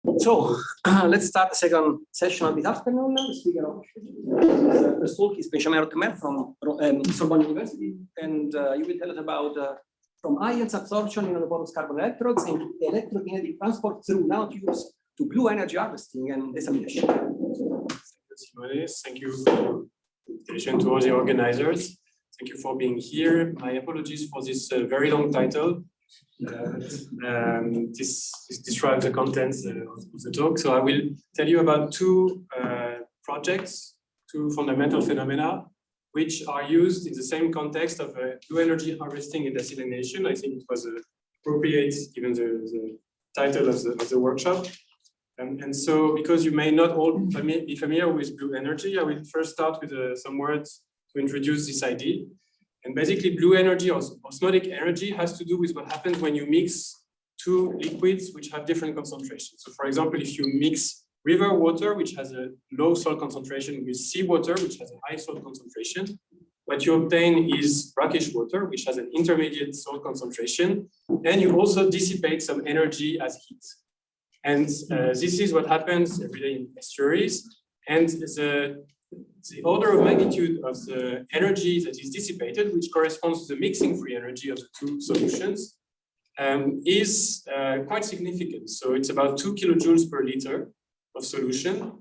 So let's start the second session of this afternoon. The speaker of the talk is Benjamin Rotenberg from Sorbonne University, and he will tell us about from ions absorption in porous carbon electrodes and electrokinetic transport through nanotubes to blue energy harvesting and desalination. Thank you for the invitation to all the organizers. Thank you for being here. My apologies for this very long title. This describes the contents of the talk. So I will tell you about two projects, two fundamental phenomena, which are used in the same context of blue energy harvesting and desalination. I think it was appropriate given the title of the workshop. And so, because you may not all be familiar with blue energy, I will first start with some words to introduce this idea. And basically, blue energy or osmotic energy has to do with what happens when you mix two liquids which have different concentrations. So, for example, if you mix river water, which has a low salt concentration, with seawater, which has a high salt concentration, what you obtain is brackish water, which has an intermediate salt concentration, and you also dissipate some energy as heat. And this is what happens every day in estuaries. And the order of magnitude of the energy that is dissipated, which corresponds to the mixing free energy of the two solutions, is quite significant. So it's about 2 kilojoules per liter of solution.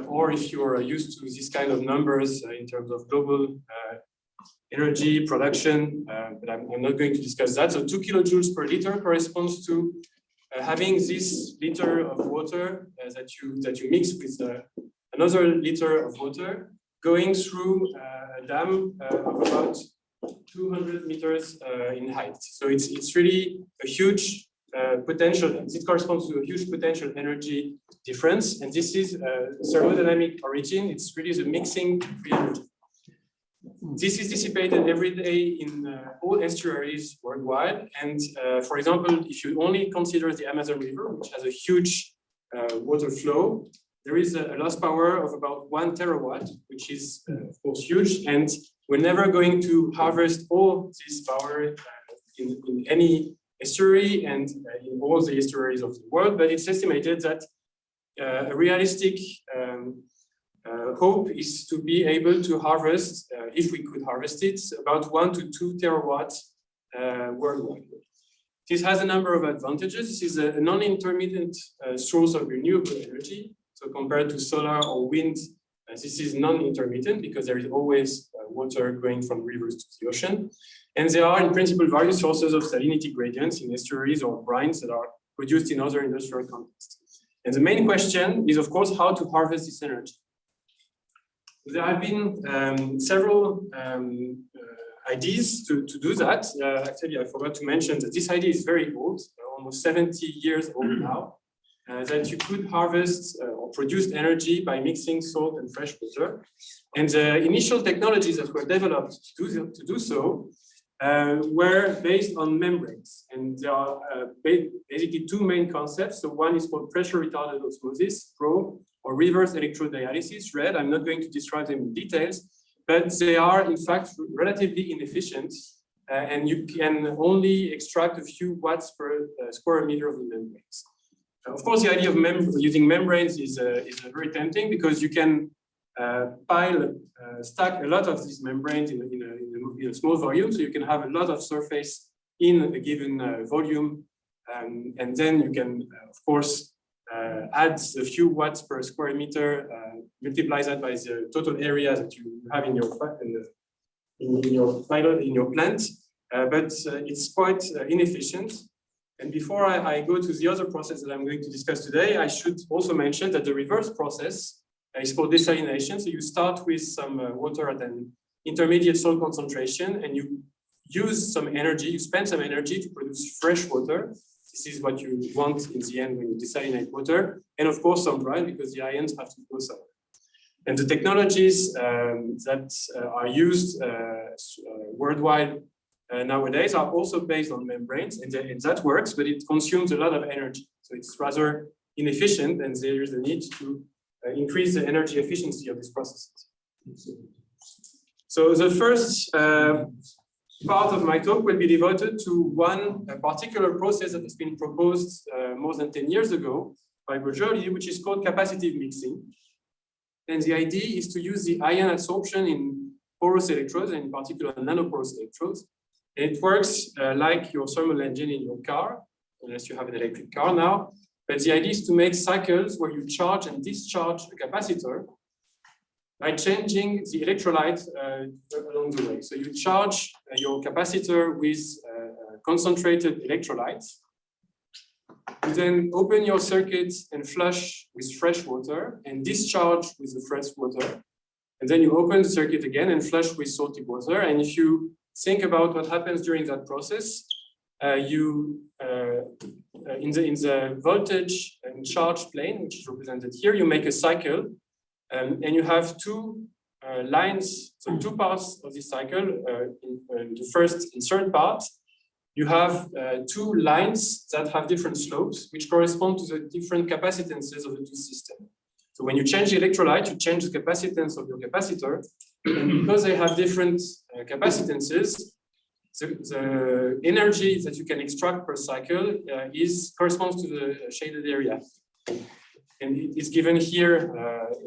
Or if you're used to this kind of numbers in terms of global energy production, but I'm not going to discuss that. So 2 kilojoules per liter corresponds to having this liter of water that you mix with another liter of water going through a dam of about 200 meters in height. So it's really a huge potential. It corresponds to a huge potential energy difference. And this is thermodynamic origin. It's really the mixing free energy. This is dissipated every day in all estuaries worldwide. And for example, if you only consider the Amazon River, which has a huge water flow, there is a loss power of about 1 terawatt, which is of course huge. And we're never going to harvest all this power in any estuary and in all the estuaries of the world. But it's estimated that a realistic hope is to be able to harvest, if we could harvest it, about 1 to 2 terawatts worldwide. This has a number of advantages. This is a non-intermittent source of renewable energy. So compared to solar or wind, this is non-intermittent because there is always water going from rivers to the ocean. And there are in principle various sources of salinity gradients in estuaries or brines that are produced in other industrial contexts. And the main question is, of course, how to harvest this energy. There have been several ideas to do that. Actually, I forgot to mention that this idea is very old, almost 70 years old now, that you could harvest or produce energy by mixing salt and fresh water. And the initial technologies that were developed to do so were based on membranes. And there are basically two main concepts. So one is called pressure retarded osmosis, PRO, or reverse electrodialysis, RED. I'm not going to describe them in details, but they are in fact relatively inefficient, and you can only extract a few watts per square meter of the membranes. Of course, the idea of using membranes is very tempting because you can stack a lot of these membranes in a small volume, so you can have a lot of surface in a given volume, and then you can, of course, add a few watts per square meter, multiply that by the total area that you have in your plant, but it's quite inefficient. And before I go to the other process that I'm going to discuss today, I should also mention that the reverse process is called desalination. So you start with some water at an intermediate salt concentration, and you use some energy, you spend some energy to produce fresh water. This is what you want in the end when you desalinate water, and of course some brine, because the ions have to go somewhere. And the technologies that are used worldwide nowadays are also based on membranes, and that works, but it consumes a lot of energy. So it's rather inefficient, and there is a need to increase the energy efficiency of these processes. So the first part of my talk will be devoted to one particular process that has been proposed more than 10 years ago by Bergerli, which is called capacitive mixing. And the idea is to use the ion adsorption in porous electrodes, and in particular nanoporous electrodes. And it works like your thermal engine in your car, unless you have an electric car now. But the idea is to make cycles where you charge and discharge a capacitor by changing the electrolyte along the way. So you charge your capacitor with concentrated electrolytes. You then open your circuit and flush with fresh water and discharge with the fresh water. And then you open the circuit again and flush with salty water. And if you think about what happens during that process, in the voltage and charge plane, which is represented here, you make a cycle, and you have two lines, so two parts of this cycle. In the first and third part, you have two lines that have different slopes, which correspond to the different capacitances of the two systems. So when you change the electrolyte, you change the capacitance of your capacitor, and because they have different capacitances, the energy that you can extract per cycle corresponds to the shaded area. And it is given here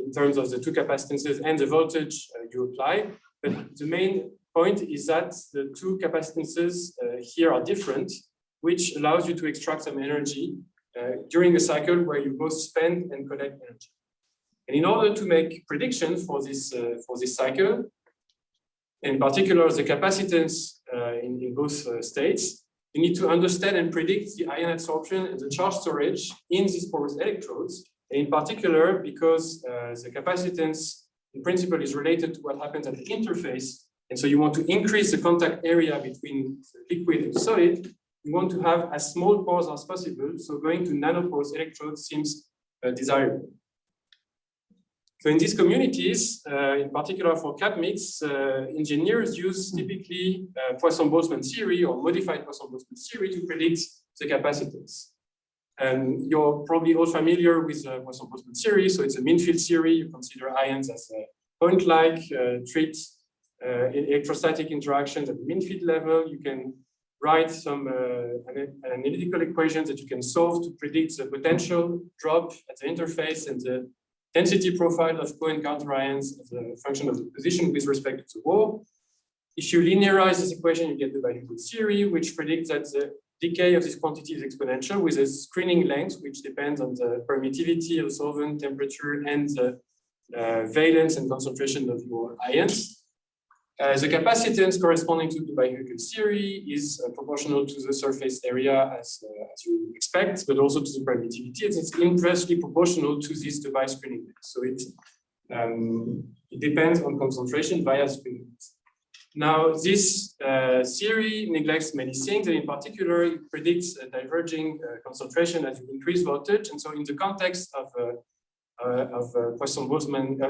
in terms of the two capacitances and the voltage you apply. But the main point is that the two capacitances here are different, which allows you to extract some energy during a cycle where you both spend and collect energy. And in order to make predictions for this cycle, in particular the capacitance in both states, you need to understand and predict the ion adsorption and the charge storage in these porous electrodes. And in particular, because the capacitance in principle is related to what happens at the interface. And so you want to increase the contact area between the liquid and solid. You want to have as small pores as possible. So going to nanoporous electrodes seems desirable. So in these communities, in particular for CAPMIX, engineers use typically Poisson-Boltzmann theory or modified Poisson-Boltzmann theory to predict the capacitance. And you're probably all familiar with Poisson-Boltzmann theory. So it's a mean field theory. You consider ions as point-like, treat electrostatic interactions at the mean field level. You can write some analytical equations that you can solve to predict the potential drop at the interface and the density profile of co and counter ions as a function of the position with respect to the wall. If you linearize this equation, you get the Bailey-Wood theory, which predicts that the decay of this quantity is exponential with a screening length, which depends on the permittivity of solvent, temperature, and the valence and concentration of your ions. The capacitance corresponding to the Bailey-Wood theory is proportional to the surface area as you expect, but also to the permittivity. It's inversely proportional to this device screening length. So it depends on concentration via screening length. Now, this theory neglects many things, and in particular, it predicts a diverging concentration as you increase voltage. And so, in the context of Poisson-Boltzmann,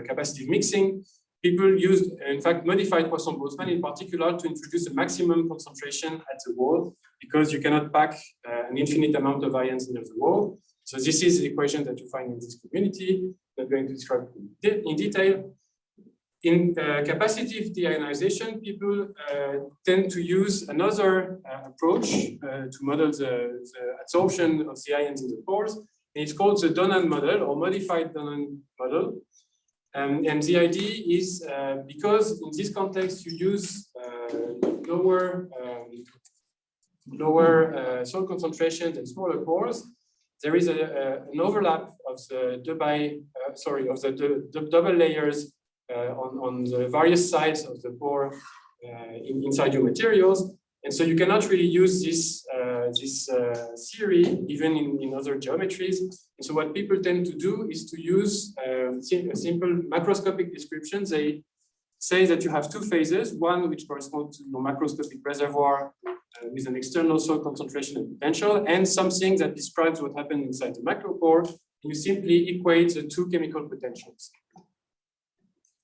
capacitive mixing, people used, in fact, modified Poisson-Boltzmann in particular to introduce a maximum concentration at the wall, because you cannot pack an infinite amount of ions near the wall. So this is the equation that you find in this community. I'm not going to describe in detail. In capacitive deionization, people tend to use another approach to model the adsorption of the ions in the pores. And it's called the Donnan model or modified Donnan model. And the idea is because in this context you use lower salt concentrations and smaller pores, there is an overlap of the double layers on the various sides of the pore inside your materials. And so you cannot really use this theory even in other geometries. And so what people tend to do is to use a simple macroscopic description. They say that you have two phases, one which corresponds to your macroscopic reservoir with an external salt concentration and potential, and something that describes what happened inside the macropore. And you simply equate the two chemical potentials.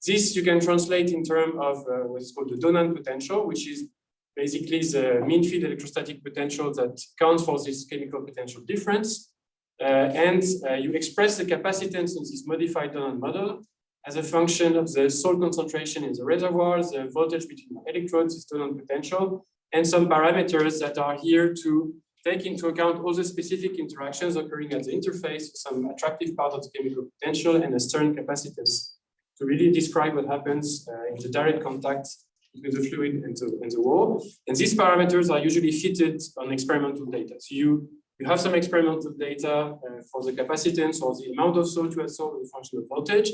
This you can translate in terms of what is called the Donnan potential, which is basically the mean field electrostatic potential that counts for this chemical potential difference. And you express the capacitance in this modified Donnan model as a function of the salt concentration in the reservoir, the voltage between the electrodes, this Donnan potential, and some parameters that are here to take into account all the specific interactions occurring at the interface, some attractive part of the chemical potential and a Stern capacitance to really describe what happens in the direct contact between the fluid and the wall. And these parameters are usually fitted on experimental data. So you have some experimental data for the capacitance or the amount of salt you absorb in function of voltage,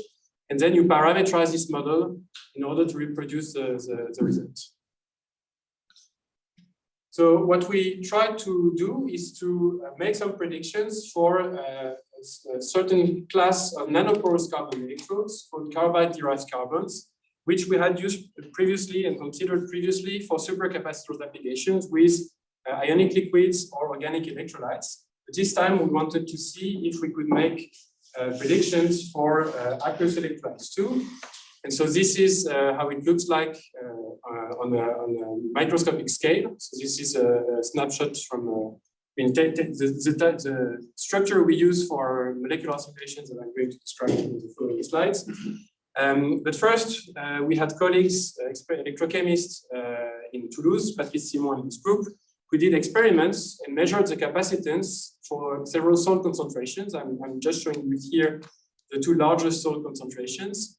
and then you parameterize this model in order to reproduce the results. So what we try to do is to make some predictions for a certain class of nanoporous carbon electrodes called carbide-derived carbons, which we had used previously and considered previously for supercapacitor applications with ionic liquids or organic electrolytes. But this time we wanted to see if we could make predictions for aqueous electrolytes too. And so this is how it looks like on a microscopic scale. So this is a snapshot from the structure we use for molecular simulations that I'm going to describe in the following slides. But first, we had colleagues, electrochemists in Toulouse, Patrice Simon and his group, who did experiments and measured the capacitance for several salt concentrations. I'm just showing you here the two largest salt concentrations.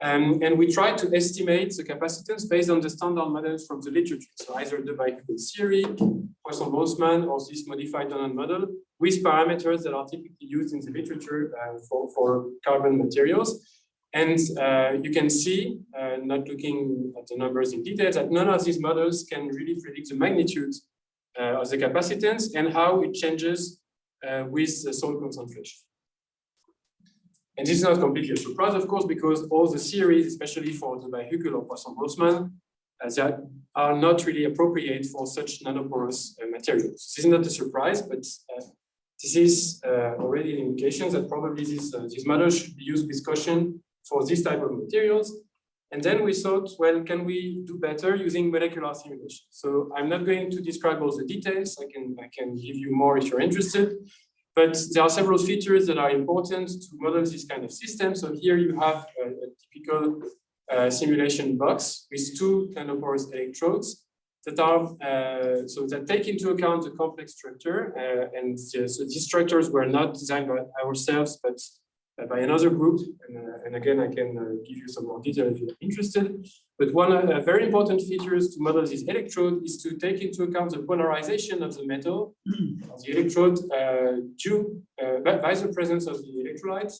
And we tried to estimate the capacitance based on the standard models from the literature. So either the Bi-Hugel theory, Poisson-Boltzmann, or this modified Donald model with parameters that are typically used in the literature for carbon materials. And you can see, not looking at the numbers in detail, that none of these models can really predict the magnitude of the capacitance and how it changes with the salt concentration. And this is not completely a surprise, of course, because all the theories, especially for the Bi-Hugel or Poisson-Boltzmann, that are not really appropriate for such nanoporous materials. This is not a surprise, but this is already an indication that probably these models should be used with caution for this type of materials. And then we thought, well, can we do better using molecular simulation? So I'm not going to describe all the details. I can give you more if you're interested. But there are several features that are important to model this kind of system. So here you have a typical simulation box with two nanoporous electrodes that are that take into account the complex structure. So these structures were not designed by ourselves, but by another group. And again, I can give you some more detail if you're interested. But one very important features to model this electrode is to take into account the polarization of the metal, of the electrode, by the presence of the electrolytes,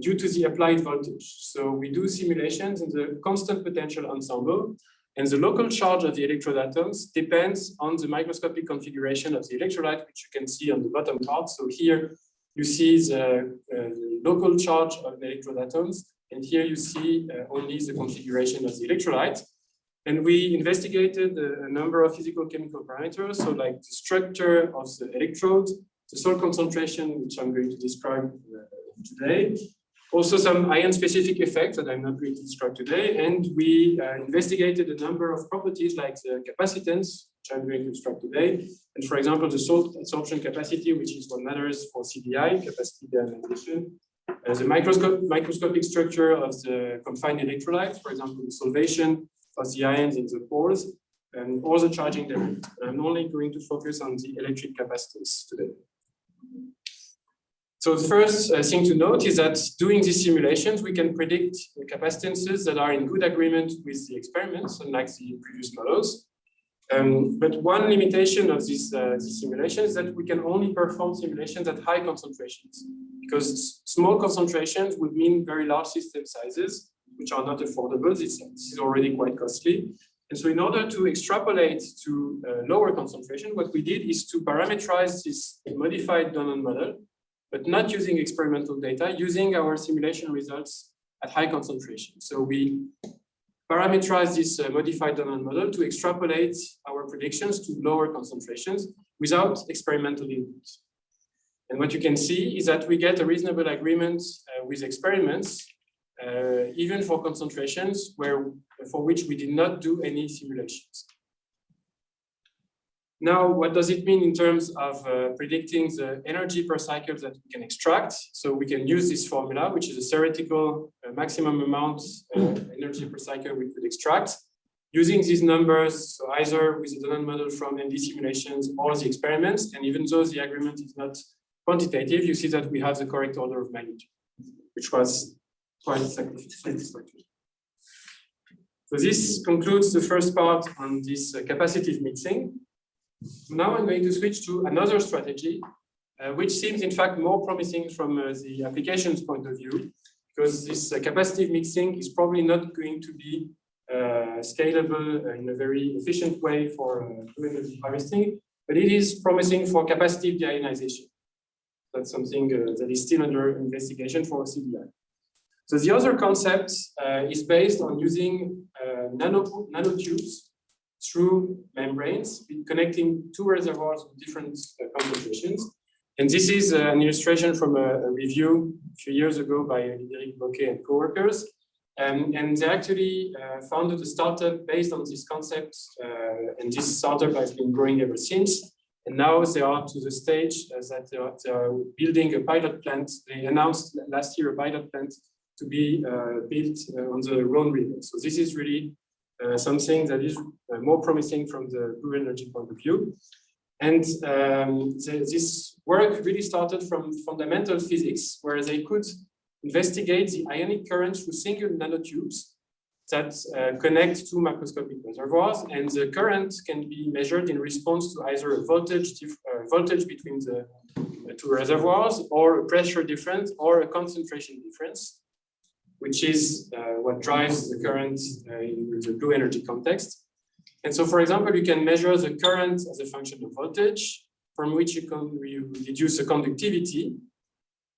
due to the applied voltage. So we do simulations in the constant potential ensemble, and the local charge of the electrode atoms depends on the microscopic configuration of the electrolyte, which you can see on the bottom part. So here you see the local charge of the electrode atoms, and here you see only the configuration of the electrolyte. And we investigated a number of physical chemical parameters, so like the structure of the electrode, the salt concentration, which I'm going to describe today, also some ion-specific effects that I'm not going to describe today, and we investigated a number of properties like the capacitance, which I'm going to describe today, and for example, the salt absorption capacity, which is what matters for CDI, capacity deionization, the microscopic structure of the confined electrolyte, for example, the solvation of the ions in the pores, and all the charging derivatives. I'm only going to focus on the electric capacitance today. So the first thing to note is that doing these simulations, we can predict the capacitances that are in good agreement with the experiments, unlike the previous models. But one limitation of these simulations is that we can only perform simulations at high concentrations, because small concentrations would mean very large system sizes, which are not affordable. This is already quite costly. And so in order to extrapolate to lower concentration, what we did is to parameterize this modified Donald model, but not using experimental data, using our simulation results at high concentration. So we parameterize this modified Donald model to extrapolate our predictions to lower concentrations without experimental input. And what you can see is that we get a reasonable agreement with experiments, even for concentrations for which we did not do any simulations. Now, what does it mean in terms of predicting the energy per cycle that we can extract? So we can use this formula, which is a theoretical maximum amount of energy per cycle we could extract. using these numbers, so either with the Donald model from MD simulations or the experiments, and even though the agreement is not quantitative, you see that we have the correct order of magnitude, which was quite satisfactory. So this concludes the first part on this capacitive mixing. Now I'm going to switch to another strategy, which seems in fact more promising from the applications point of view, because this capacitive mixing is probably not going to be scalable in a very efficient way for energy harvesting, but it is promising for capacitive deionization. That's something that is still under investigation for CDI. So the other concept is based on using nanotubes through membranes, connecting two reservoirs with different concentrations. And this is an illustration from a review a few years ago by Eric Bocquet and co-workers. And they actually founded a startup based on this concept. And this startup has been growing ever since. And now they are to the stage that they are building a pilot plant. They announced last year a pilot plant to be built on the Rhone River. So this is really something that is more promising from the blue energy point of view. And this work really started from fundamental physics, where they could investigate the ionic current through single nanotubes that connect two macroscopic reservoirs, and the current can be measured in response to either a voltage between the two reservoirs, or a pressure difference, or a concentration difference, which is what drives the current in the blue energy context. And so, for example, you can measure the current as a function of voltage, from which you can deduce the conductivity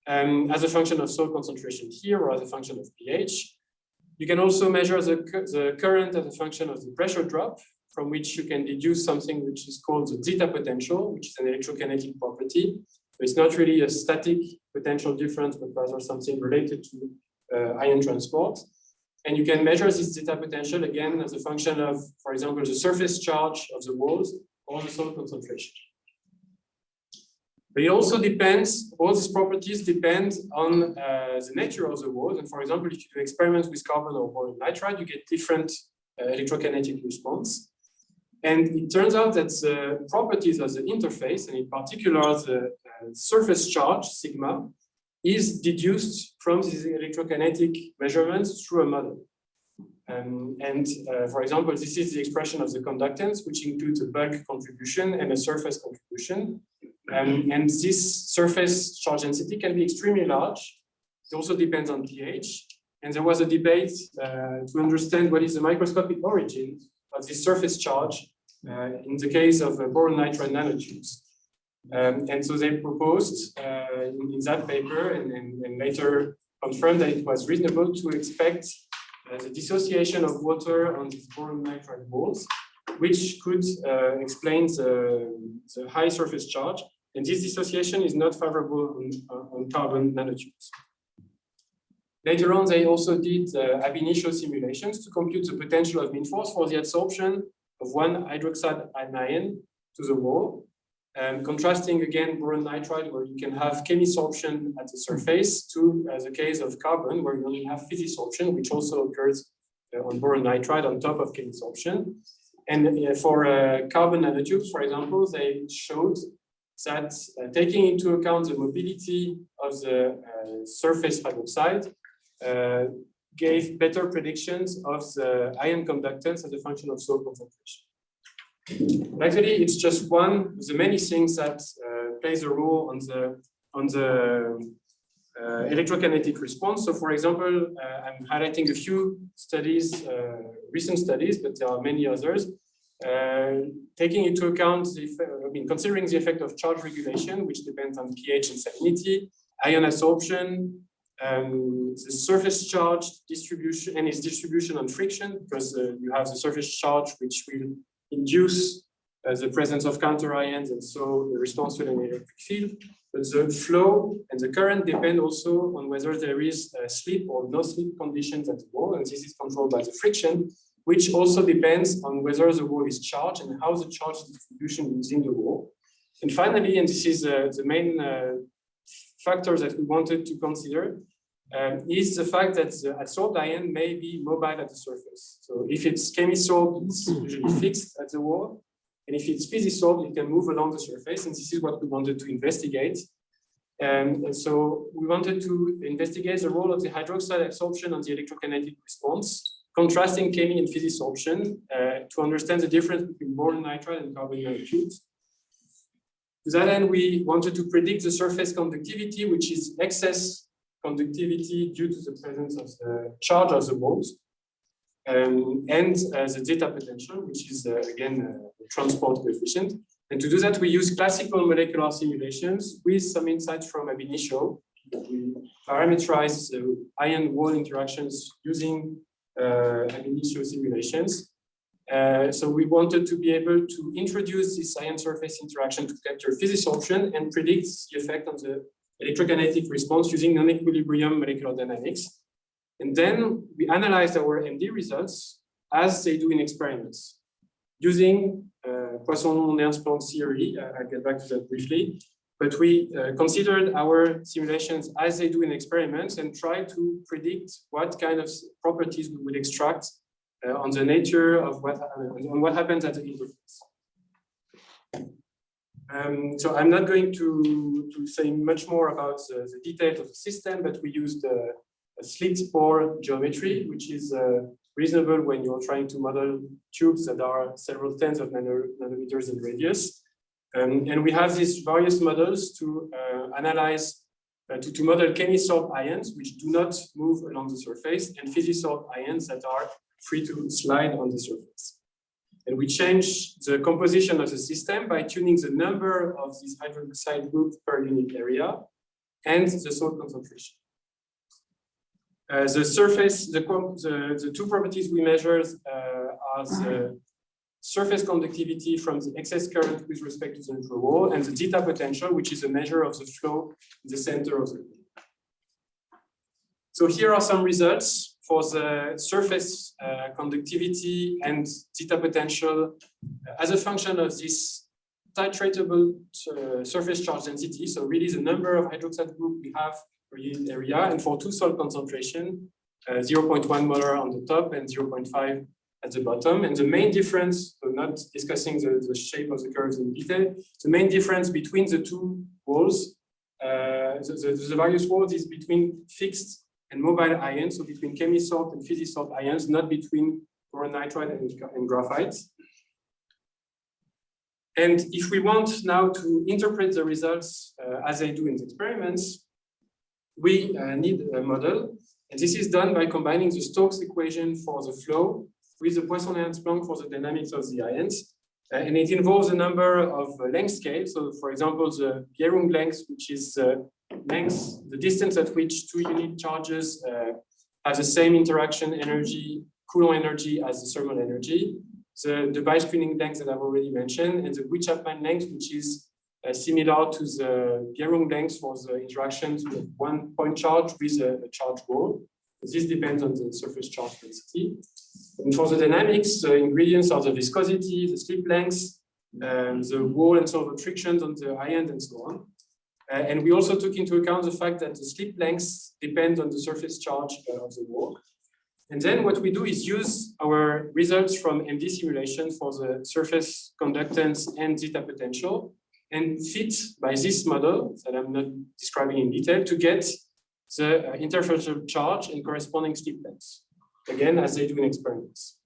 as a function of salt concentration here, or as a function of pH. You can also measure the current as a function of the pressure drop, from which you can deduce something which is called the zeta potential, which is an electrokinetic property. So it's not really a static potential difference, but rather something related to ion transport. And you can measure this zeta potential again as a function of, for example, the surface charge of the walls or the salt concentration. But it also depends, all these properties depend on the nature of the walls. And for example, if you do experiments with carbon or boron nitride, you get different electrokinetic response. And it turns out that the properties of the interface, and in particular the surface charge, sigma, is deduced from these electrokinetic measurements through a model. For example, this is the expression of the conductance, which includes a bulk contribution and a surface contribution. And this surface charge density can be extremely large. It also depends on pH. And there was a debate to understand what is the microscopic origin of this surface charge in the case of boron nitride nanotubes. And so they proposed in that paper and later confirmed that it was reasonable to expect the dissociation of water on these boron nitride walls, which could explain the high surface charge. And this dissociation is not favorable on carbon nanotubes. Later on, they also did ab initio simulations to compute the potential of mean force for the adsorption of one hydroxide anion to the wall. Contrasting again boron nitride, where you can have chemisorption at the surface, to the case of carbon, where you only have physisorption, which also occurs on boron nitride on top of chemisorption. And for carbon nanotubes, for example, they showed that taking into account the mobility of the surface hydroxide gave better predictions of the ion conductance as a function of salt concentration. Actually, it's just one of the many things that plays a role on the electrokinetic response. So, for example, I'm highlighting a few studies, recent studies, but there are many others. Taking into account considering the effect of charge regulation, which depends on pH and salinity, ion adsorption, the surface charge distribution and its distribution on friction, because you have the surface charge which will induce the presence of counter ions and so the response to an electric field. But the flow and the current depend also on whether there is slip or no slip conditions at the wall, and this is controlled by the friction, which also depends on whether the wall is charged and how the charge distribution is in the wall. And finally, and this is the main factor that we wanted to consider, is the fact that the adsorbed ion may be mobile at the surface. So if it's chemisorbed, it's usually fixed at the wall. And if it's physisorbed, it can move along the surface. And this is what we wanted to investigate. And so we wanted to investigate the role of the hydroxide absorption on the electrokinetic response, contrasting chemi and physisorption to understand the difference between boron nitride and carbon nanotubes. To that end, we wanted to predict the surface conductivity, which is excess conductivity due to the presence of the charge of the walls, and the zeta potential, which is again the transport coefficient. And to do that, we use classical molecular simulations with some insights from ab initio. We parameterize the ion wall interactions using ab initio simulations. So we wanted to be able to introduce this ion surface interaction to capture physisorption and predict the effect on the electrokinetic response using non-equilibrium molecular dynamics. And then we analyzed our MD results as they do in experiments using Poisson-Nernst-Planck theory. I'll get back to that briefly. But we considered our simulations as they do in experiments and tried to predict what kind of properties we would extract on the nature of what happens at the interface. So I'm not going to say much more about the details of the system, but we used a slit pore geometry, which is reasonable when you're trying to model tubes that are several tens of nanometers in radius. And we have these various models to analyze, to model chemisorbed ions, which do not move along the surface, and physisorbed ions that are free to slide on the surface. And we change the composition of the system by tuning the number of these hydroxide groups per unit area and the salt concentration. The surface, the two properties we measure are the surface conductivity from the excess current with respect to the neutral wall and the zeta potential, which is a measure of the flow in the center of the room. So here are some results for the surface conductivity and zeta potential as a function of this titratable surface charge density. So really the number of hydroxide group we have per unit area, and for two salt concentration, 0.1 molar on the top and 0.5 at the bottom. And the main difference, so not discussing the shape of the curves in detail, the main difference between the two walls, the various walls is between fixed and mobile ions, so between chemisorbed and physisorbed ions, not between boron nitride and graphite. And if we want now to interpret the results as they do in the experiments, we need a model. And this is done by combining the Stokes equation for the flow with the Poisson-Nernst-Planck for the dynamics of the ions. And it involves a number of length scales. So for example, the Bjerrum length, which is length, the distance at which two unit charges have the same interaction energy, Coulomb energy as the thermal energy. The bi-screening length that I've already mentioned, and the Witchapman length, which is similar to the Bjerrum length for the interactions with one point charge with a charge wall. This depends on the surface charge density. And for the dynamics, the ingredients are the viscosity, the slip length, the wall and solvent frictions on the ion, and so on. And we also took into account the fact that the slip lengths depend on the surface charge of the wall. And then what we do is use our results from MD simulation for the surface conductance and zeta potential and fit by this model that I'm not describing in detail to get the interfacial charge and corresponding slip lengths, again, as they do in experiments.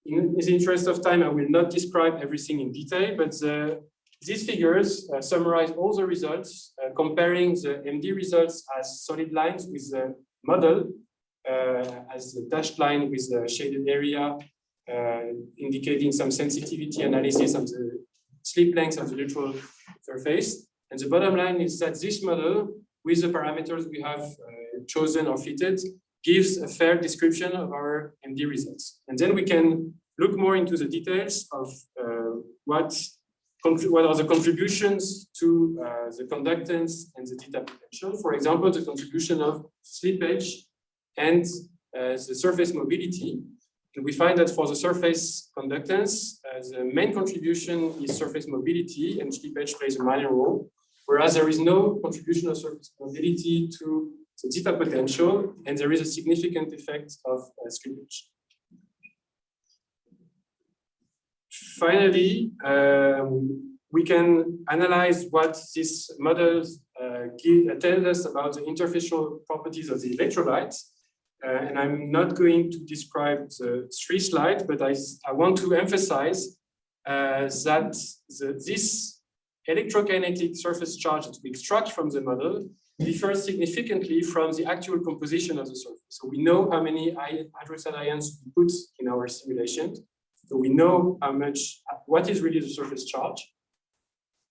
In the interest of time, I will not describe everything in detail, but these figures summarize all the results, comparing the MD results as solid lines with the model as the dashed line with the shaded area, indicating some sensitivity analysis on the slip length of the neutral surface. And the bottom line is that this model, with the parameters we have chosen or fitted, gives a fair description of our MD results. And then we can look more into the details of what are the contributions to the conductance and the zeta potential. For example, the contribution of slippage and the surface mobility. And we find that for the surface conductance, the main contribution is surface mobility, and slippage plays a minor role. whereas there is no contribution of surface mobility to the zeta potential, and there is a significant effect of slippage. Finally, we can analyze what these models tell us about the interfacial properties of the electrolytes. And I'm not going to describe the 3 slides, but I want to emphasize that this electrokinetic surface charge that we extract from the model differs significantly from the actual composition of the surface. So we know how many hydroxide ions we put in our simulation. So we know what is really the surface charge.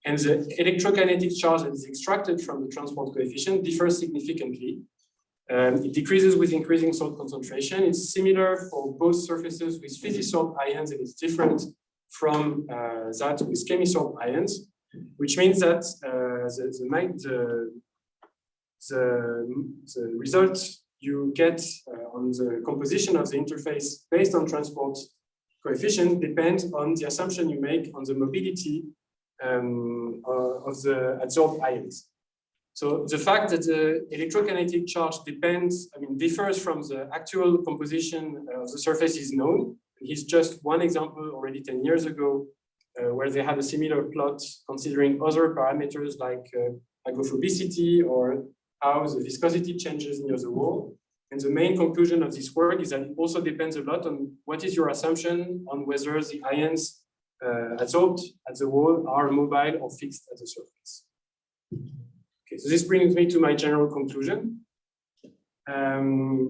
And the electrokinetic charge that is extracted from the transport coefficient differs significantly. It decreases with increasing salt concentration. It's similar for both surfaces with Physi-salt ions, and it's different from that with Chemi-salt ions, which means that the result you get on the composition of the interface based on transport coefficient depends on the assumption you make on the mobility of the adsorbed ions. So the fact that the electrokinetic charge differs from the actual composition of the surface is known. Here's just one example already 10 years ago, where they had a similar plot considering other parameters like hygrophobicity or how the viscosity changes near the wall. And the main conclusion of this work is that it also depends a lot on what is your assumption on whether the ions adsorbed at the wall are mobile or fixed at the surface. Okay, so this brings me to my general conclusion.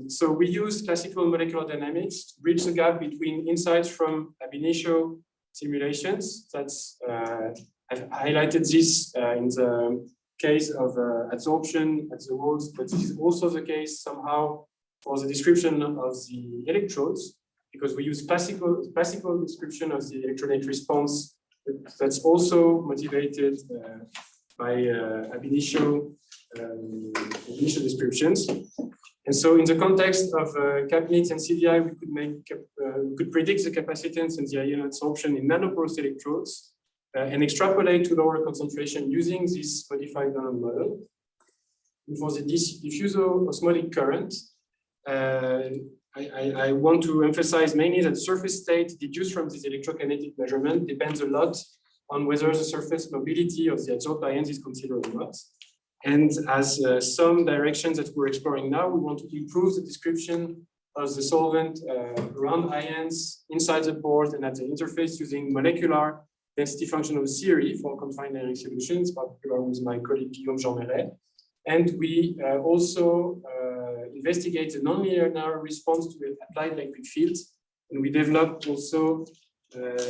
So we use classical molecular dynamics to bridge the gap between insights from ab initio simulations. I've highlighted this in the case of adsorption at the walls, but this is also the case somehow for the description of the electrodes, because we use classical description of the electronic response that's also motivated by ab initio descriptions. And so in the context of CAPNIT and CDI, we could predict the capacitance and the ion adsorption in nanoporous electrodes and extrapolate to lower concentration using this modified Donald model. And for the diffuso-osmotic current, I want to emphasize mainly that the surface state deduced from this electrokinetic measurement depends a lot on whether the surface mobility of the adsorbed ions is considered or not. And as some directions that we're exploring now, we want to improve the description of the solvent around ions inside the pore and at the interface using molecular density functional theory for confined dynamic solutions, particularly with my colleague Guillaume Jean-Méret. And we also investigate the nonlinear response to applied electric fields. And we developed also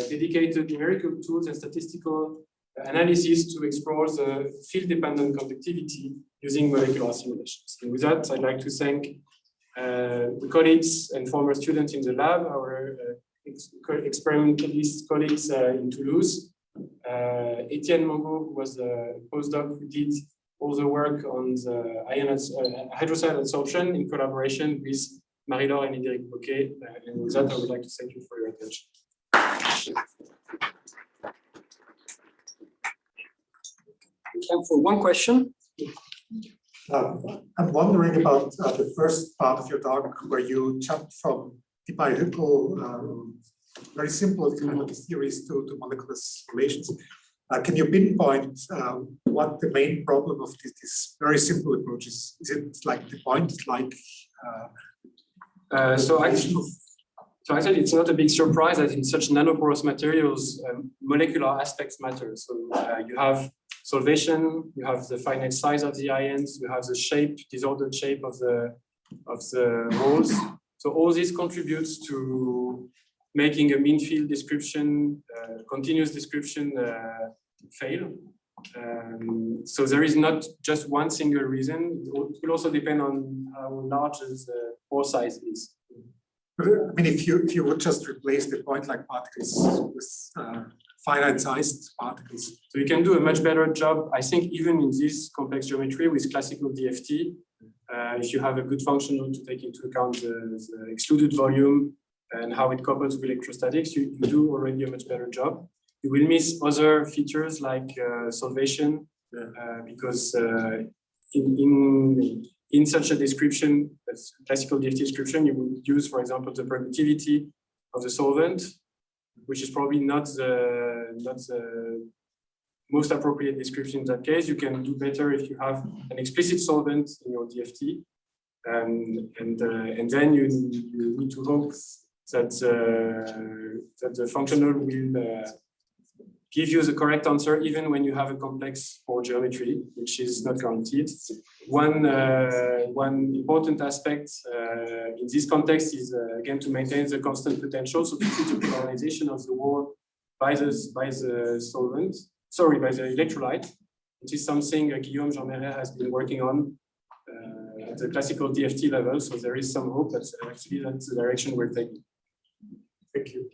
dedicated numerical tools and statistical analysis to explore the field-dependent conductivity using molecular simulations. And with that, I'd like to thank the colleagues and former students in the lab, our experimentalist colleagues in Toulouse, Etienne Mongo, who was a postdoc who did all the work on the hydroxide adsorption in collaboration with Marie-Laure and Idéric Bocquet. And with that, I would like to thank you for your attention. Time for one question. I'm wondering about the first part of your talk where you jumped from theoretical, very simple theories to molecular simulations. Can you pinpoint what the main problem of this very simple approach is? Is it like the point, like? So actually, it's not a big surprise that in such nanoporous materials, molecular aspects matter. So you have solvation, you have the finite size of the ions, you have the shape, disordered shape of the holes. So all this contributes to making a mean field description, continuous description fail. So there is not just one single reason. It will also depend on how large the pore size is. I mean, if you would just replace the point-like particles with finite-sized particles. So you can do a much better job, I think, even in this complex geometry with classical DFT. If you have a good functional to take into account the excluded volume and how it couples with electrostatics, you do already a much better job. You will miss other features like solvation because in such a description, a classical DFT description, you would use, for example, the permittivity of the solvent, which is probably not the most appropriate description in that case. You can do better if you have an explicit solvent in your DFT, and then you need to hope that that the functional will give you the correct answer even when you have a complex Poor geometry, which is not guaranteed. One important aspect in this context is again to maintain the constant potential, so to keep the polarization of the wall by the solvent, sorry, by the electrolyte, which is something Guillaume Jean-Meret has been working on at the classical DFT level. So there is some hope that actually that's the direction we're taking. Thank you.